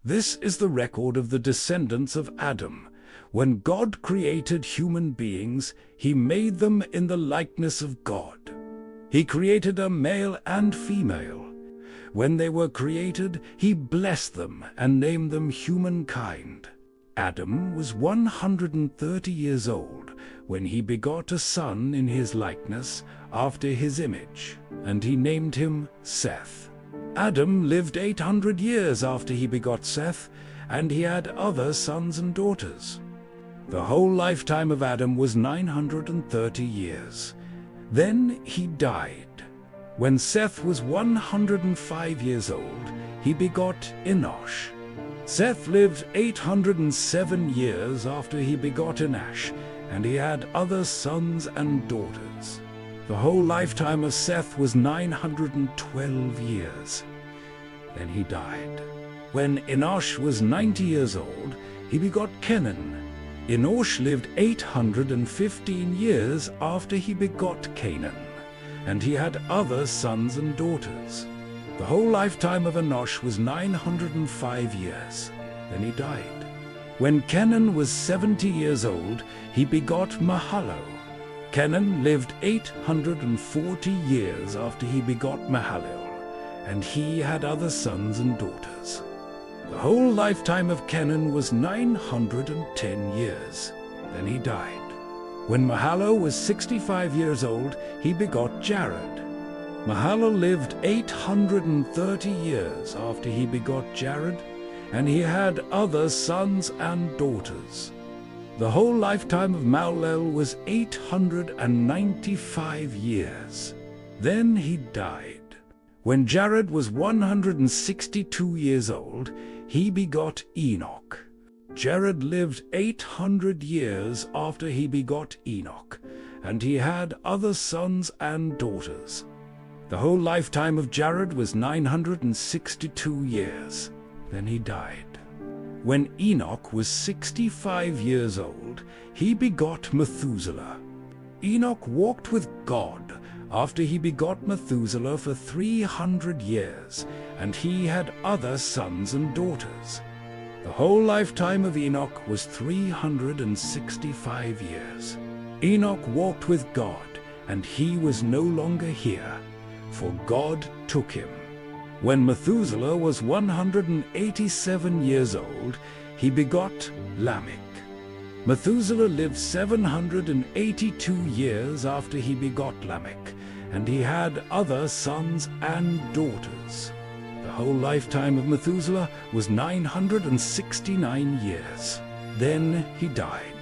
This is the record of the descendants of Adam. When God created human beings, he made them in the likeness of God. He created a male and female. When they were created, he blessed them and named them humankind. Adam was 130 years old when he begot a son in his likeness, after his image, and he named him Seth. Adam lived 800 years after he begot Seth, and he had other sons and daughters. The whole lifetime of Adam was 930 years. Then he died. When Seth was 105 years old, he begot Enosh. Seth lived 807 years after he begot Enosh, and he had other sons and daughters. The whole lifetime of Seth was 912 years. Then he died. When Enosh was 90 years old, he begot Kenan. Enosh lived 815 years after he begot Kenan, and he had other sons and daughters. The whole lifetime of Enosh was 905 years. Then he died. When Kenan was 70 years old, he begot Mahalalel. Kenan lived 840 years after he begot Mahalalel, and he had other sons and daughters. The whole lifetime of Kenan was 910 years. Then he died. When Mahalalel was 65 years old, he begot Jared. Mahalalel lived 830 years after he begot Jared, and he had other sons and daughters. The whole lifetime of Mahalalel was 895 years. Then he died. When Jared was 162 years old, he begot Enoch. Jared lived 800 years after he begot Enoch, and he had other sons and daughters. The whole lifetime of Jared was 962 years. Then he died. When Enoch was 65 years old, he begot Methuselah. Enoch walked with God after he begot Methuselah for 300 years, and he had other sons and daughters. The whole lifetime of Enoch was 365 years. Enoch walked with God, and he was no longer here, for God took him. When Methuselah was 187 years old, he begot Lamech. Methuselah lived 782 years after he begot Lamech, and he had other sons and daughters. The whole lifetime of Methuselah was 969 years. Then he died.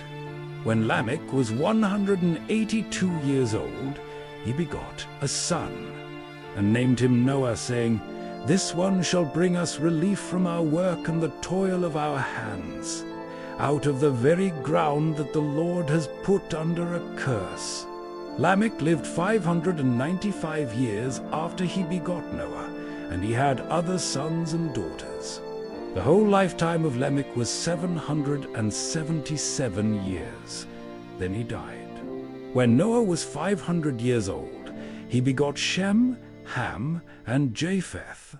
When Lamech was 182 years old, he begot a son, and named him Noah, saying, "This one shall bring us relief from our work and the toil of our hands, out of the very ground that the Lord has put under a curse." Lamech lived 595 years after he begot Noah, and he had other sons and daughters. The whole lifetime of Lamech was 777 years. Then he died. When Noah was 500 years old, he begot Shem, Ham, and Japheth.